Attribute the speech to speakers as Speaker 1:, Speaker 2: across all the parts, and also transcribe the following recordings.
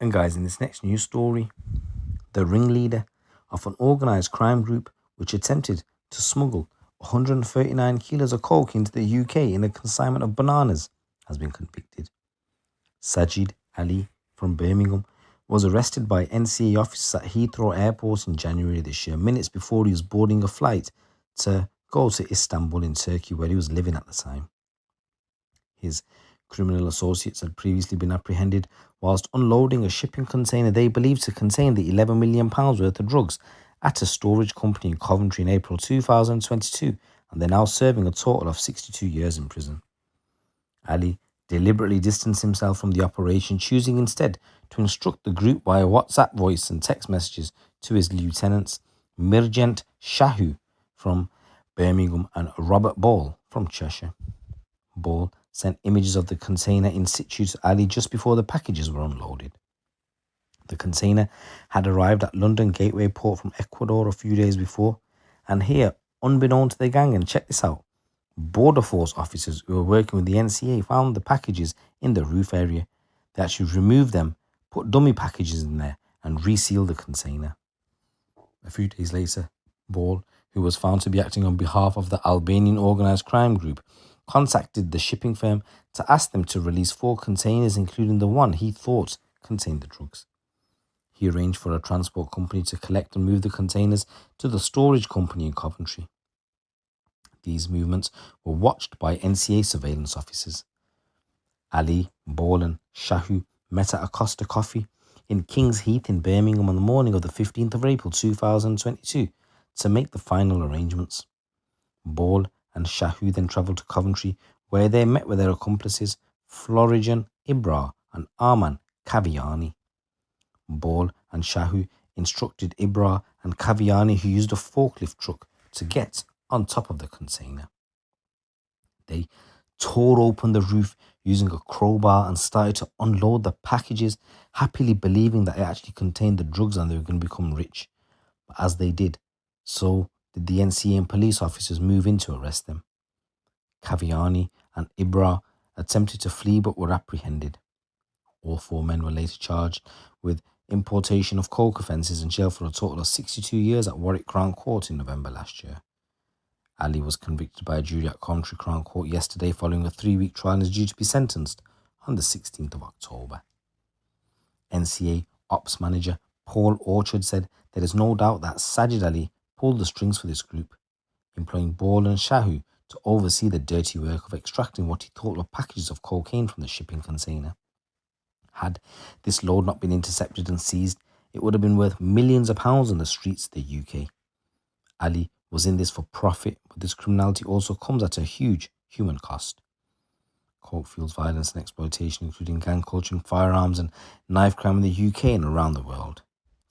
Speaker 1: And guys, in this next news story, the ringleader of an organised crime group which attempted to smuggle 139 kilos of coke into the UK in a consignment of bananas has been convicted. Sajid Ali from Birmingham was arrested by NCA officers at Heathrow Airport in January this year, minutes before he was boarding a flight to go to Istanbul in Turkey, where he was living at the time. His criminal associates had previously been apprehended whilst unloading a shipping container they believed to contain the £11 million worth of drugs at a storage company in Coventry in April 2022, and they're now serving a total of 62 years in prison. Ali deliberately distanced himself from the operation, choosing instead to instruct the group via WhatsApp voice and text messages to his lieutenants Mirjant Shahu from Birmingham and Robert Ball from Cheshire. Ball sent images of the container in situ to Ali just before the packages were unloaded. The container had arrived at London Gateway Port from Ecuador a few days before, and here, unbeknown to the gang, and check this out, Border Force officers who were working with the NCA found the packages in the roof area. They actually removed them, put dummy packages in there, and resealed the container. A few days later, Ball, who was found to be acting on behalf of the Albanian organised crime group, contacted the shipping firm to ask them to release 4 containers, including the one he thought contained the drugs. He arranged for a transport company to collect and move the containers to the storage company in Coventry. These movements were watched by NCA surveillance officers. Ali, Ball and Shahu met at a Costa Coffee in King's Heath in Birmingham on the morning of the 15th of April 2022 to make the final arrangements. Ball and Shahu then travelled to Coventry, where they met with their accomplices Florijan Ibra and Arman Kaviani. Ball and Shahu instructed Ibra and Kaviani, who used a forklift truck, to get on top of the container. They tore open the roof using a crowbar and started to unload the packages, happily believing that it actually contained the drugs and they were going to become rich. But as they did, so did the NCA and police officers move in to arrest them. Kaviani and Ibra attempted to flee but were apprehended. All 4 men were later charged with importation of coke offences and jailed for a total of 62 years at Warwick Crown Court in November last year. Ali was convicted by a jury at Coventry Crown Court yesterday following a 3-week trial and is due to be sentenced on the 16th of October. NCA Ops Manager Paul Orchard said there is no doubt that Sajid Ali pulled the strings for this group, employing Ball and Shahu to oversee the dirty work of extracting what he thought were packages of cocaine from the shipping container. Had this load not been intercepted and seized, it would have been worth millions of pounds on the streets of the UK. Ali was in this for profit, but this criminality also comes at a huge human cost. Coke fuels violence and exploitation, including gang culture and firearms and knife crime in the UK and around the world.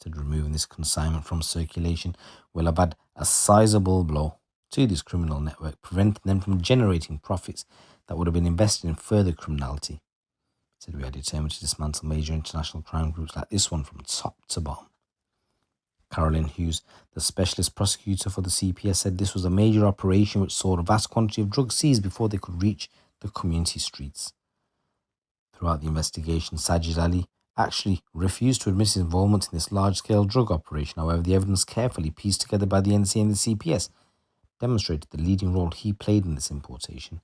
Speaker 1: Said removing this consignment from circulation will have had a sizable blow to this criminal network, preventing them from generating profits that would have been invested in further criminality. Said we are determined to dismantle major international crime groups like this one from top to bottom. Carolyn Hughes, the specialist prosecutor for the CPS, said this was a major operation which saw a vast quantity of drugs seized before they could reach the community streets. Throughout the investigation, Sajid Ali actually refused to admit his involvement in this large-scale drug operation. However, the evidence carefully pieced together by the NCA and the CPS demonstrated the leading role he played in this importation.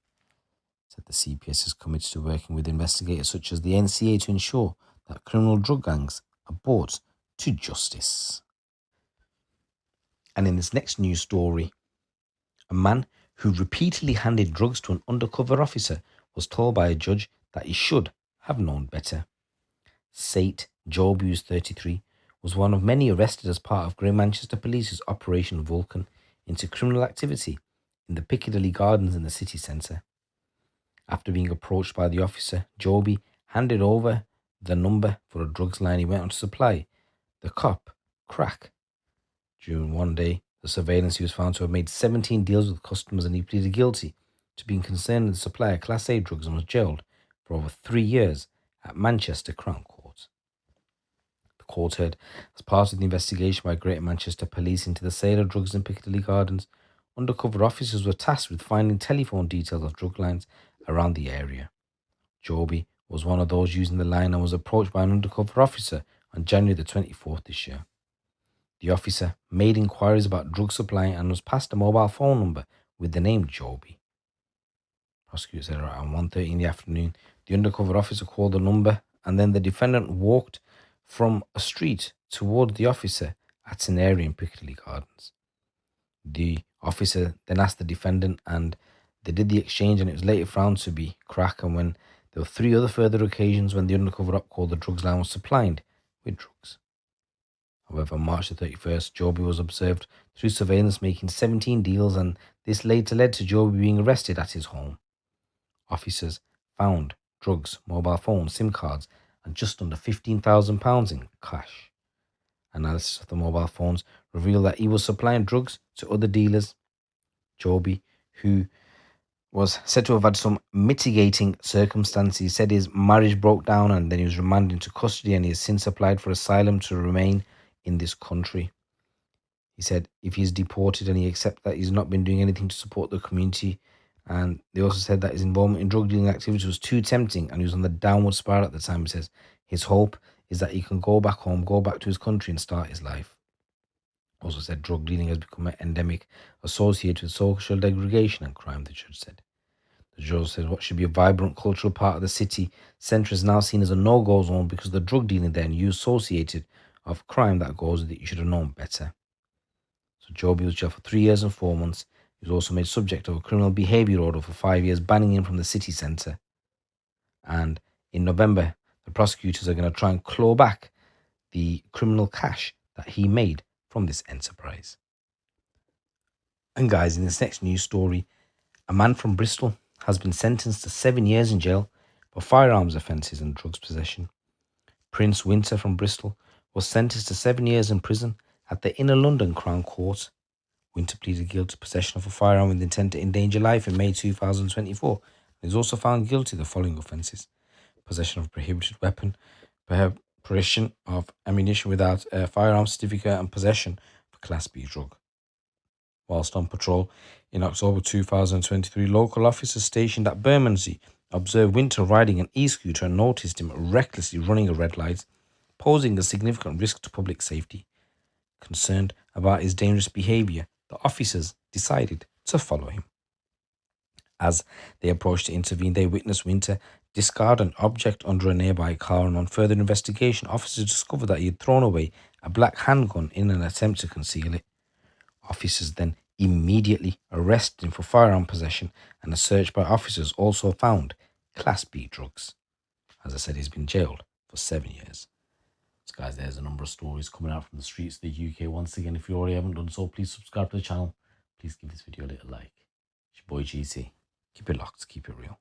Speaker 1: Said the CPS is committed to working with investigators such as the NCA to ensure that criminal drug gangs are brought to justice. And in this next news story, a man who repeatedly handed drugs to an undercover officer was told by a judge that he should have known better. Sate Joby, who's 33, was one of many arrested as part of Greater Manchester Police's Operation Vulcan into criminal activity in the Piccadilly Gardens in the city centre. After being approached by the officer, Joby handed over the number for a drugs line he went on to supply the cop crack. During one day, the surveillance, he was found to have made 17 deals with customers, and he pleaded guilty to being concerned with the supply of Class A drugs and was jailed for over 3 years at Manchester Crown Court. The court heard, as part of the investigation by Greater Manchester Police into the sale of drugs in Piccadilly Gardens, undercover officers were tasked with finding telephone details of drug lines around the area. Joby was one of those using the line and was approached by an undercover officer on January the 24th this year. The officer made inquiries about drug supply and was passed a mobile phone number with the name Joby. Prosecutor said around 1:30 in the afternoon, the undercover officer called the number, and then the defendant walked from a street toward the officer at an area in Piccadilly Gardens. The officer then asked the defendant, and they did the exchange, and it was later found to be crack. And when there were 3 other further occasions when the undercover op called the drugs line was supplied with drugs. However, on March the 31st, Joby was observed through surveillance making 17 deals, and this later led to Joby being arrested at his home. Officers found drugs, mobile phones, SIM cards, and just under £15,000 in cash. Analysis of the mobile phones revealed that he was supplying drugs to other dealers. Joby, who was said to have had some mitigating circumstances, he said his marriage broke down and then he was remanded into custody, and he has since applied for asylum to remain in this country. He said if he's deported, and he accepts that he's not been doing anything to support the community. And they also said that his involvement in drug dealing activities was too tempting and he was on the downward spiral at the time. He says his hope is that he can go back home, go back to his country and start his life. Also said drug dealing has become an endemic associated with social degradation and crime, the judge said. The judge said what should be a vibrant cultural part of the city centre is now seen as a no-go zone because of the drug dealing there and you associated of crime that goes with it. You should have known better. So Joby was jailed for 3 years and 4 months. He was also made subject of a criminal behaviour order for 5 years, banning him from the city centre. And in November, the prosecutors are going to try and claw back the criminal cash that he made from this enterprise. And guys, in this next news story, a man from Bristol has been sentenced to 7 years in jail for firearms offences and drugs possession. Prince Winter from Bristol was sentenced to 7 years in prison at the Inner London Crown Court. Winter pleaded guilty to possession of a firearm with intent to endanger life in May 2024. He was also found guilty of the following offences: possession of a prohibited weapon, preparation of ammunition without a firearm certificate, and possession of a Class B drug. Whilst on patrol in October 2023, local officers stationed at Bermondsey observed Winter riding an e-scooter and noticed him recklessly running a red light, posing a significant risk to public safety. Concerned about his dangerous behaviour, the officers decided to follow him. As they approached to intervene, they witnessed Winter discard an object under a nearby car, and on further investigation, officers discovered that he had thrown away a black handgun in an attempt to conceal it. Officers then immediately arrested him for firearm possession, and a search by officers also found Class B drugs. As I said, he's been jailed for 7 years. So guys, there's a number of stories coming out from the streets of the UK. Once again, if you already haven't done so, please subscribe to the channel. Please give this video a little like. It's your boy GC. Keep it locked, keep it real.